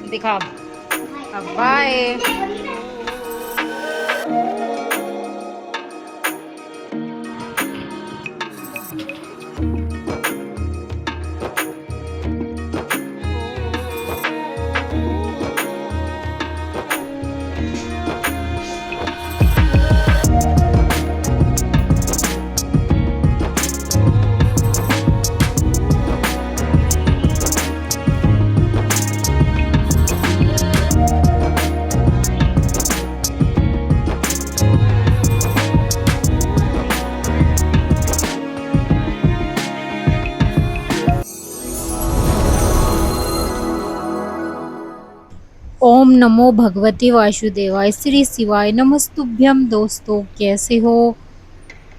दिखा अब बाय। ओम नमो भगवते वासुदेवाय श्री शिवाय नमस्तुभ्यम। दोस्तों कैसे हो?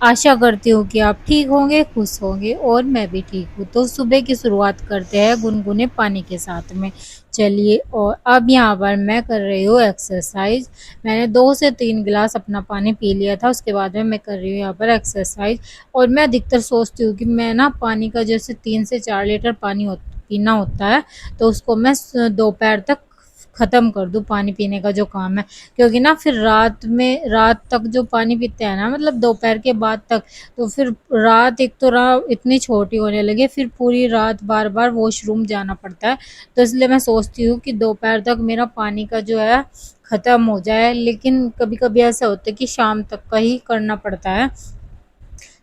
आशा करती हूँ कि आप ठीक होंगे, खुश होंगे और मैं भी ठीक हूँ। तो सुबह की शुरुआत करते हैं गुनगुने पानी के साथ में। चलिए, और अब यहाँ पर मैं कर रही हूँ एक्सरसाइज। मैंने 2 से 3 गिलास अपना पानी पी लिया था, उसके बाद में मैं कर रही हूँ यहाँ पर एक्सरसाइज। और मैं अधिकतर सोचती हूँ कि मैं ना पानी का जैसे 3 से 4 लीटर पानी पीना होता है, तो उसको मैं दोपहर तक ख़त्म कर दूँ, पानी पीने का जो काम है। क्योंकि ना फिर रात तक जो पानी पीते हैं ना, मतलब दोपहर के बाद तक, तो फिर रात एक तो इतनी छोटी होने लगी, फिर पूरी रात बार बार वॉशरूम जाना पड़ता है। तो इसलिए मैं सोचती हूँ कि दोपहर तक मेरा पानी का जो है ख़त्म हो जाए, लेकिन कभी कभी ऐसा होता है कि शाम तक का ही करना पड़ता है।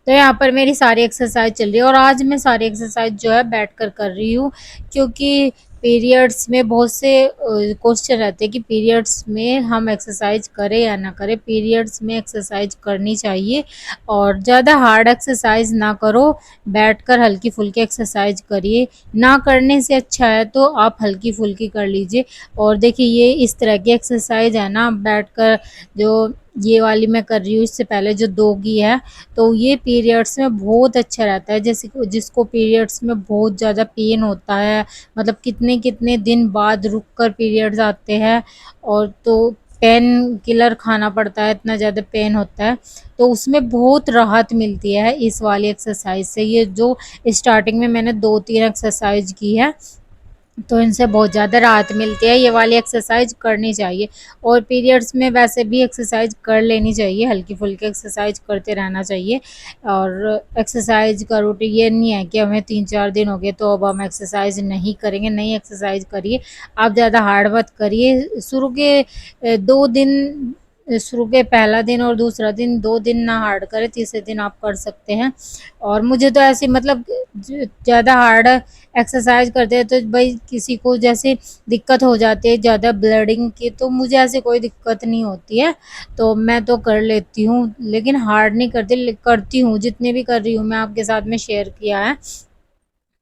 तो यहाँ पर मेरी सारी एक्सरसाइज चल रही है, और आज मैं सारी एक्सरसाइज जो है बैठकर कर रही हूँ। क्योंकि पीरियड्स में बहुत से क्वेश्चन रहते हैं कि पीरियड्स में हम एक्सरसाइज करें या ना करें। पीरियड्स में एक्सरसाइज करनी चाहिए, और ज़्यादा हार्ड एक्सरसाइज ना करो, बैठकर हल्की फुल्की एक्सरसाइज करिए। ना करने से अच्छा है तो आप हल्की फुल्की कर लीजिए। और देखिए, ये इस तरह की एक्सरसाइज है ना बैठकर, जो ये वाली मैं कर रही हूँ, इससे पहले जो 2 की है, तो ये पीरियड्स में बहुत अच्छा रहता है। जैसे जिसको पीरियड्स में बहुत ज़्यादा पेन होता है, मतलब कितने कितने दिन बाद रुक कर पीरियड्स आते हैं, और तो पेन किलर खाना पड़ता है, इतना ज़्यादा पेन होता है, तो उसमें बहुत राहत मिलती है इस वाली एक्सरसाइज से। ये जो स्टार्टिंग में मैंने 2-3 एक्सरसाइज की है, तो इनसे बहुत ज़्यादा राहत मिलती है। ये वाली एक्सरसाइज करनी चाहिए। और पीरियड्स में वैसे भी एक्सरसाइज कर लेनी चाहिए, हल्की फुल्की एक्सरसाइज करते रहना चाहिए। और एक्सरसाइज का रूटीन ये नहीं है कि हमें 3-4 दिन हो गए तो अब हम एक्सरसाइज नहीं करेंगे। नहीं, एक्सरसाइज करिए। आप ज़्यादा हार्ड मत करिए। शुरू के पहला दिन और दूसरा दिन, 2 दिन ना हार्ड करें, तीसरे दिन आप कर सकते हैं। और मुझे तो ऐसे मतलब ज़्यादा हार्ड एक्सरसाइज करते हैं तो भाई किसी को जैसे दिक्कत हो जाती है ज़्यादा ब्लडिंग की, तो मुझे ऐसे कोई दिक्कत नहीं होती है, तो मैं तो कर लेती हूँ। लेकिन हार्ड नहीं करती, करती हूँ जितने भी कर रही हूँ, मैं आपके साथ में शेयर किया है।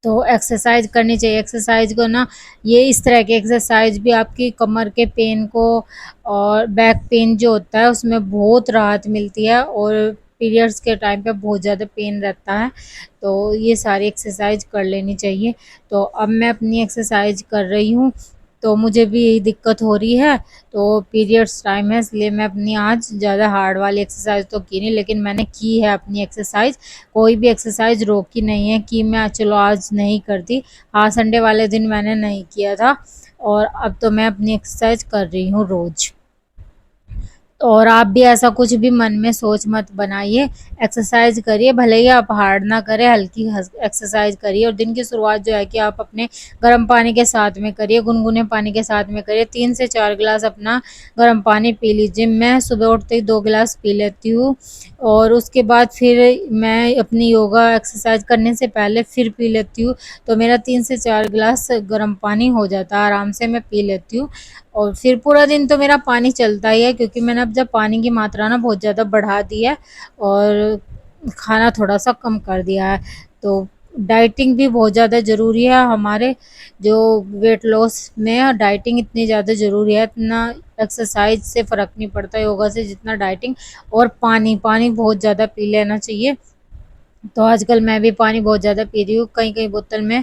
तो एक्सरसाइज करनी चाहिए। एक्सरसाइज को ना, ये इस तरह की एक्सरसाइज भी आपकी कमर के पेन को और बैक पेन जो होता है उसमें बहुत राहत मिलती है, और पीरियड्स के टाइम पे बहुत ज़्यादा पेन रहता है, तो ये सारी एक्सरसाइज कर लेनी चाहिए। तो अब मैं अपनी एक्सरसाइज कर रही हूँ, तो मुझे भी यही दिक्कत हो रही है। तो पीरियड्स टाइम है, इसलिए मैं अपनी आज ज़्यादा हार्ड वाली एक्सरसाइज तो की नहीं, लेकिन मैंने की है अपनी एक्सरसाइज। कोई भी एक्सरसाइज रोकी नहीं है कि मैं चलो आज नहीं करती। हाँ, संडे वाले दिन मैंने नहीं किया था, और अब तो मैं अपनी एक्सरसाइज कर रही हूँ रोज़। और आप भी ऐसा कुछ भी मन में सोच मत बनाइए, एक्सरसाइज करिए, भले ही आप हार्ड ना करें, हल्की एक्सरसाइज करिए। और दिन की शुरुआत जो है कि आप अपने गर्म पानी के साथ में करिए, गुनगुने पानी के साथ में करिए। 3 से 4 गिलास अपना गर्म पानी पी लीजिए। मैं सुबह उठते ही 2 गिलास पी लेती हूँ, और उसके बाद फिर मैं अपनी योगा एक्सरसाइज करने से पहले फिर पी लेती हूँ। तो मेरा 3 से 4 गिलास गर्म पानी हो जाता है, आराम से मैं पी लेती हूँ। और फिर पूरा दिन तो मेरा पानी चलता ही है, क्योंकि मैंने अब जब पानी की मात्रा ना बहुत ज़्यादा बढ़ा दी है, और खाना थोड़ा सा कम कर दिया है। तो डाइटिंग भी बहुत ज़्यादा ज़रूरी है हमारे जो वेट लॉस में। डाइटिंग इतनी ज़्यादा ज़रूरी है, इतना एक्सरसाइज से फ़र्क नहीं पड़ता योगा से जितना डाइटिंग। और पानी पानी बहुत ज़्यादा पी लेना चाहिए। तो आजकल मैं भी पानी बहुत ज़्यादा पी रही हूँ, कई कई बोतल में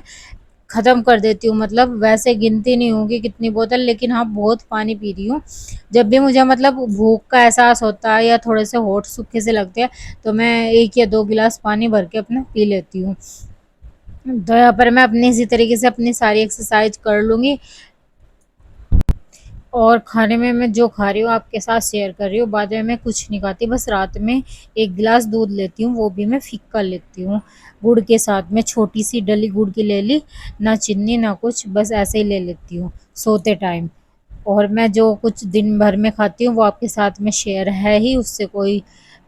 ख़त्म कर देती हूँ। मतलब वैसे गिनती नहीं होगी कितनी बोतल, लेकिन हाँ, बहुत पानी पी रही हूँ। जब भी मुझे मतलब भूख का एहसास होता है या थोड़े से होठ सूखे से लगते हैं, तो मैं 1 या 2 गिलास पानी भर के अपना पी लेती हूँ। तो यहाँ पर मैं अपनी इसी तरीके से अपनी सारी एक्सरसाइज कर लूँगी। और खाने में मैं जो खा रही हूँ आपके साथ शेयर कर रही हूँ, बाद में मैं कुछ नहीं खाती, बस रात में 1 गिलास दूध लेती हूँ, वो भी मैं फीका लेती हूँ, गुड़ के साथ में छोटी सी डली गुड़ की ले ली, ना चीनी ना कुछ, बस ऐसे ही ले लेती हूँ सोते टाइम। और मैं जो कुछ दिन भर में खाती हूँ वो आपके साथ में शेयर है ही, उससे कोई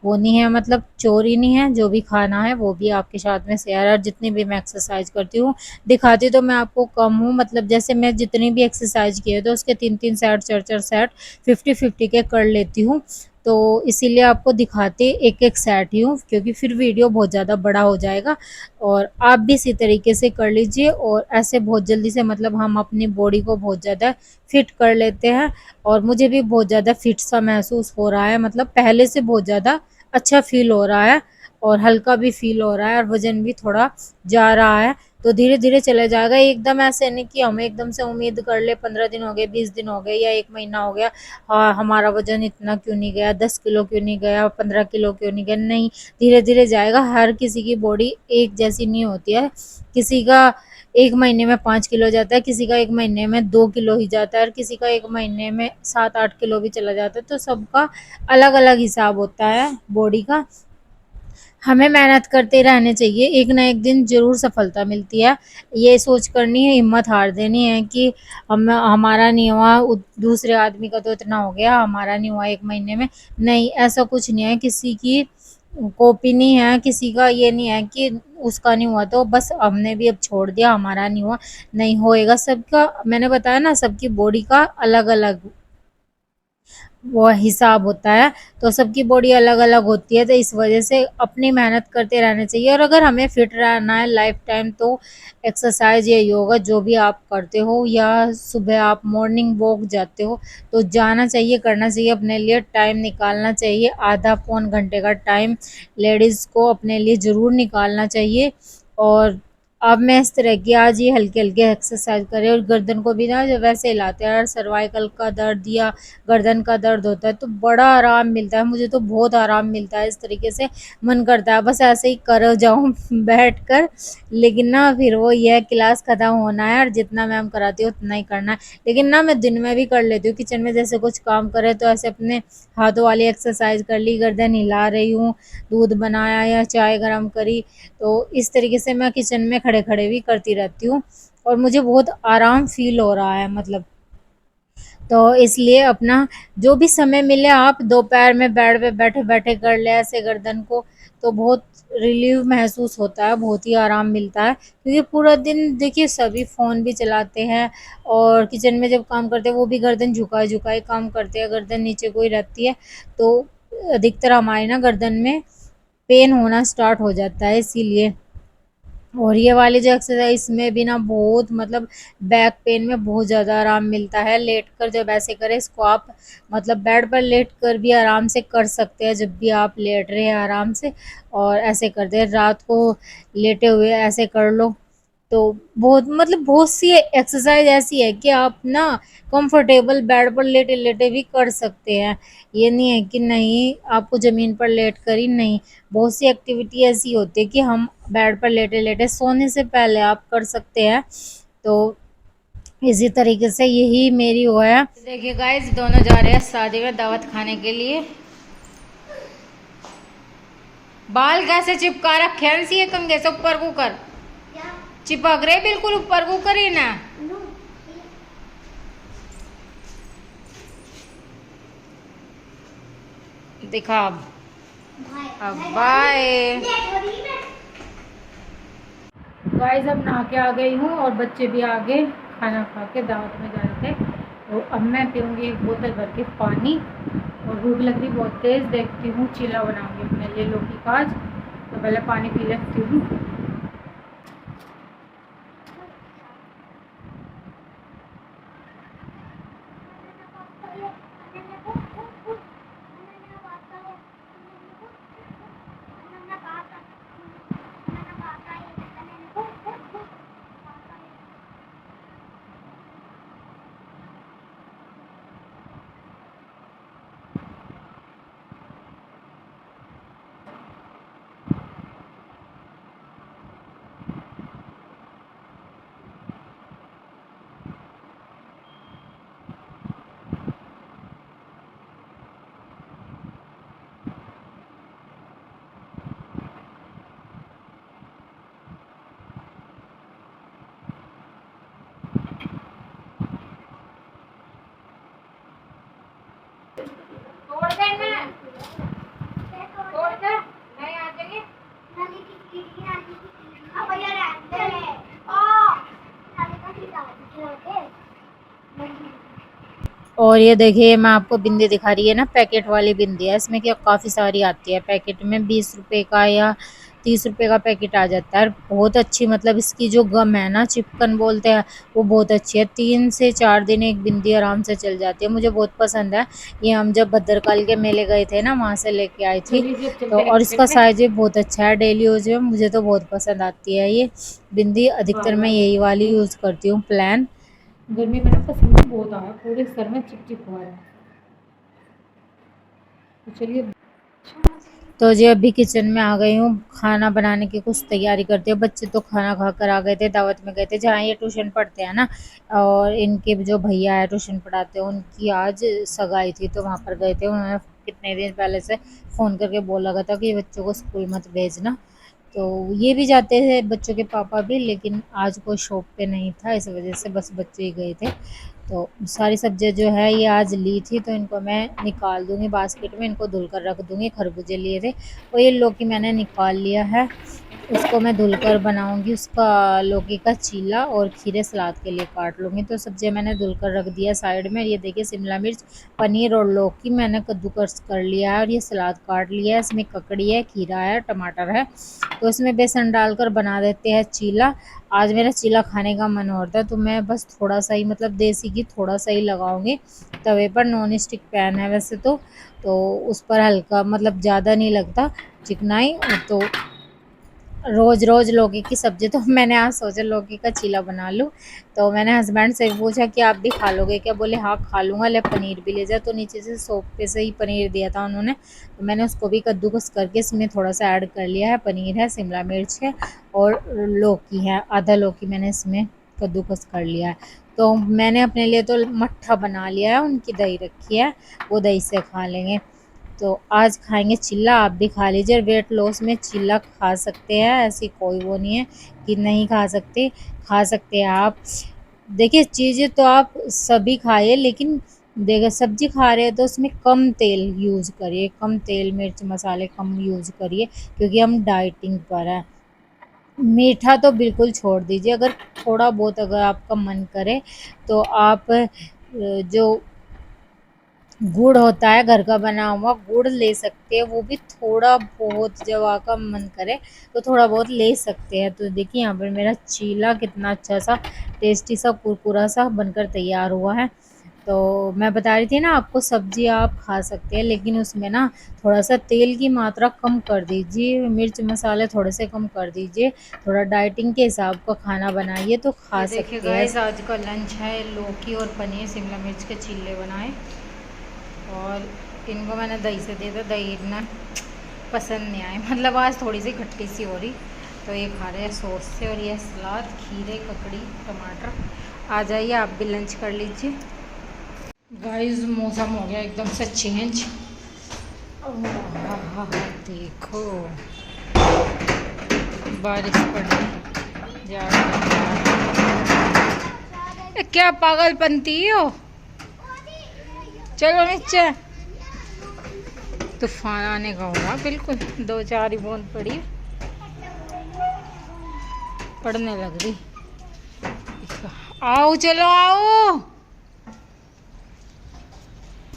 वो नहीं है, मतलब चोरी नहीं है, जो भी खाना है वो भी आपके साथ में शेयर है। और जितनी भी मैं एक्सरसाइज करती हूँ, दिखाती तो मैं आपको कम हूँ, मतलब जैसे मैं जितनी भी एक्सरसाइज किए तो उसके 3-3 सेट 4-4 सेट 50-50 के कर लेती हूँ। तो इसीलिए आपको दिखाते एक एक सेट ही हूँ, क्योंकि फिर वीडियो बहुत ज़्यादा बड़ा हो जाएगा। और आप भी इसी तरीके से कर लीजिए, और ऐसे बहुत जल्दी से मतलब हम अपनी बॉडी को बहुत ज़्यादा फिट कर लेते हैं। और मुझे भी बहुत ज़्यादा फिट सा महसूस हो रहा है, मतलब पहले से बहुत ज़्यादा अच्छा फील हो रहा है, और हल्का भी फील हो रहा है, और वजन भी थोड़ा जा रहा है। तो धीरे धीरे चला जाएगा, एकदम ऐसे नहीं कि हम एकदम से उम्मीद कर ले 15 दिन हो गए, 20 दिन हो गए, या 1 महीना हो गया, हाँ हमारा वजन इतना क्यों नहीं गया, 10 किलो क्यों नहीं गया, 15 किलो क्यों नहीं गया, नहीं, धीरे धीरे जाएगा। हर किसी की बॉडी एक जैसी नहीं होती है, किसी का 1 महीने में 5 किलो जाता है, किसी का 1 महीने में 2 किलो ही जाता है, और किसी का 1 महीने में 7-8 किलो भी चला जाता है। तो सबका अलग अलग हिसाब होता है बॉडी का। हमें मेहनत करते रहने चाहिए, एक ना एक दिन ज़रूर सफलता मिलती है। ये सोच करनी है, हिम्मत हार देनी है कि हम हमारा नहीं हुआ, दूसरे आदमी का तो इतना हो गया, हमारा नहीं हुआ 1 महीने में। नहीं, ऐसा कुछ नहीं है, किसी की कॉपी नहीं है, किसी का ये नहीं है कि उसका नहीं हुआ तो बस हमने भी अब छोड़ दिया, हमारा नहीं हुआ। नहीं होएगा, सबका मैंने बताया ना, सबकी बॉडी का अलग अलग वो हिसाब होता है। तो सबकी बॉडी अलग अलग होती है, तो इस वजह से अपनी मेहनत करते रहना चाहिए। और अगर हमें फिट रहना है लाइफ टाइम, तो एक्सरसाइज या योगा जो भी आप करते हो, या सुबह आप मॉर्निंग वॉक जाते हो, तो जाना चाहिए, करना चाहिए, अपने लिए टाइम निकालना चाहिए, आधा पौन घंटे का टाइम लेडीज़ को अपने लिए ज़रूर निकालना चाहिए। और अब मैं इस तरह की आज ये हल्के हल्के एक्सरसाइज करें, और गर्दन को भी ना जो वैसे हिलाते हैं, और सर्वाइकल का दर्द या गर्दन का दर्द होता है तो बड़ा आराम मिलता है, मुझे तो बहुत आराम मिलता है। इस तरीके से मन करता है बस ऐसे ही कर जाऊं बैठ कर, लेकिन ना फिर वो ये क्लास खत्म होना है, और जितना मैम कराती है उतना ही करना है। लेकिन ना मैं दिन में भी कर लेती हूँ, किचन में जैसे कुछ काम करे तो ऐसे अपने हाथों वाली एक्सरसाइज कर ली, गर्दन हिला रही हूँ, दूध बनाया या चाय गरम करी, तो इस तरीके से मैं किचन में खड़े खड़े भी करती रहती हूँ, और मुझे बहुत आराम फील हो रहा है, मतलब। तो इसलिए अपना जो भी समय मिले आप दोपहर में बेड पे बैठे बैठे कर ले ऐसे गर्दन को, तो बहुत रिलीव महसूस होता है, बहुत ही आराम मिलता है। क्योंकि पूरा दिन देखिए सभी फ़ोन भी चलाते हैं, और किचन में जब काम करते हैं वो भी गर्दन झुकाए झुकाए काम करते हैं, गर्दन नीचे कोई रहती है, तो अधिकतर हमारी ना गर्दन में पेन होना स्टार्ट हो जाता है, इसीलिए। और ये वाली जो एक्सरसाइज इसमें भी ना बहुत मतलब बैक पेन में बहुत ज़्यादा आराम मिलता है, लेट कर जब ऐसे करें इसको आप, मतलब बेड पर लेट कर भी आराम से कर सकते हैं, जब भी आप लेट रहे हैं आराम से, और ऐसे कर दे रात को लेटे हुए ऐसे कर लो। तो बहुत मतलब बहुत सी एक्सरसाइज ऐसी है कि आप ना कंफर्टेबल बेड पर लेटे लेटे भी कर सकते हैं। ये नहीं है कि नहीं आपको ज़मीन पर लेट कर ही नहीं, बहुत सी एक्टिविटी ऐसी होती है कि हम बेड पर लेटे लेटे सोने से पहले आप कर सकते हैं। तो इसी तरीके से यही मेरी वो है। देखिए गाइस, दोनों जा रहे हैं शादी में दावत खाने के लिए। बाल कैसे चिपका रखे हैं सी कंघे से ऊपर को कर, चिपक रहे बिल्कुल ऊपर को करी ना। दिखा अब बाय गाइस, अब नहा के आ गई हूँ, और बच्चे भी आ गए खाना खा के, दावत में जा रहे थे। तो अब मैं पीऊँगी 1 बोतल भर के पानी, और भूख लग रही बहुत तेज़, देखती हूँ चीला बनाऊँगी अपने लिए लौकी का आज, तो पहले पानी पी लेती हूँ। और ये देखिए मैं आपको बिंदी दिखा रही है ना, पैकेट वाली बिंदी है। इसमें क्या काफ़ी सारी आती है, पैकेट में 20 रुपए का या 30 रुपए का पैकेट आ जाता है। बहुत अच्छी, मतलब इसकी जो गम है ना, चिपकन बोलते हैं, वो बहुत अच्छी है। 3 से 4 दिन एक बिंदी आराम से चल जाती है। मुझे बहुत पसंद है। ये हम जब भद्रकाली के मेले गए थे ना, वहाँ से लेके आई थी। तो और इसका साइज भी बहुत अच्छा है, डेली यूज में मुझे तो बहुत पसंद आती है ये बिंदी। अधिकतर मैं यही वाली यूज़ करती हूँ, प्लान। गर्मी में ना पसीना बहुत आया, पूरे सर में चिप चिप हुआ है। तो चलिए, तो जी अभी किचन में आ गई हूँ, खाना बनाने की कुछ तैयारी करती हूँ। बच्चे तो खाना खा कर आ गए थे, दावत में गए थे जहाँ ये ट्यूशन पढ़ते हैं ना, और इनके जो भैया है ट्यूशन पढ़ाते हैं, उनकी आज सगाई थी, तो वहाँ पर गए थे। उन्होंने कितने दिन पहले से फ़ोन करके बोला था कि बच्चों को स्कूल मत भेजना। तो ये भी जाते थे, बच्चों के पापा भी, लेकिन आज कोई शॉप पे नहीं था, इस वजह से बस बच्चे ही गए थे। तो सारी सब्जियां जो है ये आज ली थी, तो इनको मैं निकाल दूंगी बास्केट में, इनको धुल कर रख दूंगी। खरबूजे लिए थे, और ये लौकी मैंने निकाल लिया है, उसको मैं धुलकर बनाऊंगी, उसका लौकी का चीला, और खीरे सलाद के लिए काट लूँगी। तो सब्जियां मैंने धुलकर रख दिया साइड में। ये देखिए शिमला मिर्च, पनीर और लौकी मैंने कद्दूकस कर लिया है, और ये सलाद काट लिया है। इसमें ककड़ी है, खीरा है, टमाटर है। तो इसमें बेसन डालकर बना देते हैं चीला। आज मेरा चीला खाने का मन हो रहा था, तो मैं बस थोड़ा सा ही, मतलब देसी घी थोड़ा सा ही लगाऊंगी तवे पर। नॉन स्टिक पैन है वैसे तो उस पर हल्का, मतलब ज़्यादा नहीं लगता चिकनाई। तो रोज रोज लौकी की सब्जी, तो मैंने आज सोचा लौकी का चीला बना लूँ। तो मैंने हस्बैंड से पूछा कि आप भी खा लोगे क्या? बोले हाँ खा लूँगा, ले पनीर भी ले जा। तो नीचे से शॉप पे से ही पनीर दिया था उन्होंने, तो मैंने उसको भी कद्दूकस करके इसमें थोड़ा सा ऐड कर लिया है। पनीर है, शिमला मिर्च है, और लौकी है, आधा लौकी मैंने इसमें कद्दूकस कर लिया है। तो मैंने अपने लिए तो मट्ठा बना लिया है, उनकी दही रखी है, वो दही से खा लेंगे। तो आज खाएंगे चिल्ला, आप भी खा लीजिए। वेट लॉस में चिल्ला खा सकते हैं, ऐसी कोई वो नहीं है कि नहीं खा सकते, खा सकते हैं आप। देखिए चीज़ें तो आप सभी खाइए, लेकिन देखिए सब्जी खा रहे हैं तो उसमें कम तेल यूज़ करिए, कम तेल मिर्च मसाले कम यूज़ करिए, क्योंकि हम डाइटिंग पर हैं। मीठा तो बिल्कुल छोड़ दीजिए। अगर थोड़ा बहुत अगर आपका मन करे तो आप जो गुड़ होता है घर का बना हुआ, गुड़ ले सकते हैं, वो भी थोड़ा बहुत जब आपका मन करे तो थोड़ा बहुत ले सकते हैं। तो देखिए यहाँ पर मेरा चीला कितना अच्छा सा टेस्टी सा कुरकुरा सा बनकर तैयार हुआ है। तो मैं बता रही थी ना आपको, सब्जी आप खा सकते हैं, लेकिन उसमें ना थोड़ा सा तेल की मात्रा कम कर दीजिए, मिर्च मसाले थोड़े से कम कर दीजिए, थोड़ा डाइटिंग के हिसाब का खाना बनाइए तो खा सकते हैं। देखिए गाइस, आज का लंच है लौकी और पनीर शिमला मिर्च के चिल्ले बनाए, और इनको मैंने दही से दिया था, दही इतना पसंद नहीं आए, मतलब आज थोड़ी सी खट्टी सी हो रही। तो ये खा रहे हैं सॉस से, और ये सलाद, खीरे, ककड़ी, टमाटर। आ जाइए आप भी लंच कर लीजिए। गाइस मौसम हो गया एकदम से चेंज। देखो बारिश पड़ी जा रही। क्या पागलपंती हो, चलो नीचे। तूफान आने का होगा बिल्कुल, 2-4 ही बूंद पड़ी, पड़ने लग रही। आओ चलो आओ।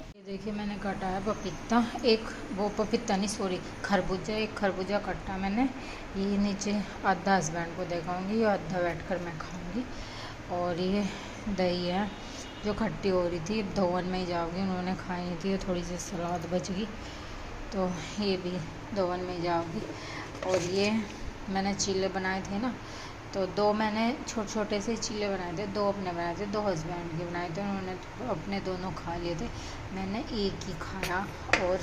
ये देखिए मैंने काटा है पपीता, एक वो पपीता नहीं सॉरी खरबूजा, एक खरबूजा काटा मैंने। ये नीचे आधा हस्बैंड को दिखाऊंगी, और आधा बैठ कर मैं खाऊंगी। और ये दही है जो खट्टी हो रही थी, धोवन में ही जाओगी, उन्होंने खाई नहीं थी, थोड़ी सी सलाद बच गई, तो ये भी धोवन में जाओगी। और ये मैंने चीले बनाए थे ना, तो 2 मैंने छोटे छोटे से चीले बनाए थे, 2 अपने बनाए थे, 2 हस्बैंड के बनाए थे, उन्होंने अपने दोनों खा लिए थे, मैंने एक ही खाया, और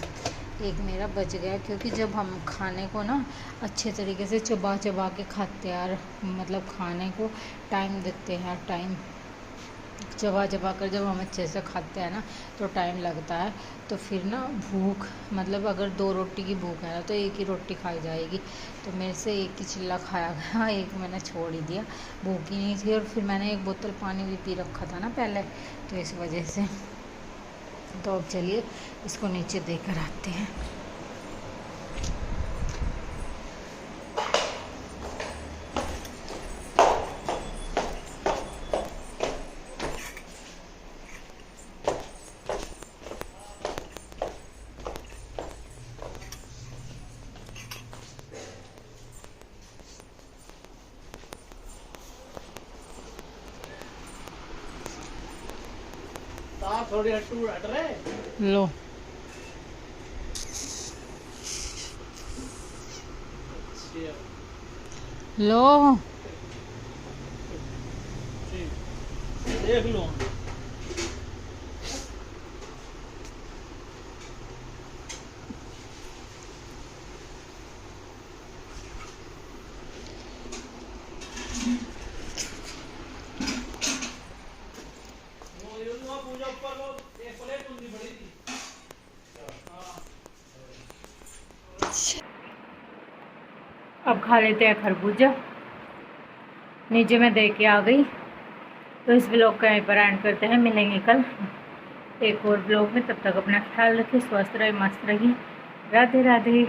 एक मेरा बच गया। क्योंकि जब हम खाने को ना अच्छे तरीके से चबा चबा के खाते हैं यार, मतलब खाने को टाइम देते हैं, टाइम चबा चबा कर जब हम अच्छे से खाते हैं ना तो टाइम लगता है। तो फिर ना भूख, मतलब अगर 2 रोटी की भूख है ना तो एक ही रोटी खाई जाएगी। तो मेरे से एक ही चिल्ला खाया गया, एक मैंने छोड़ ही दिया, भूख ही नहीं थी। और फिर मैंने 1 बोतल पानी भी पी रखा था ना पहले, तो इस वजह से। तो अब चलिए इसको नीचे देकर आते हैं। थोड़ी हट्टू हट रहे लो लो देख लो। पूजा ऊपर वो एक प्लेट उनकी बड़ी थी। अब खा लेते हैं खरबूजा। नीचे मैं दे के आ गई। तो इस ब्लॉग का यहीं पर एंड करते हैं। मिलेंगे कल एक और ब्लॉग में। तब तक अपना ख्याल रखिए, स्वस्थ रहिए, मस्त रहिए। राधे राधे।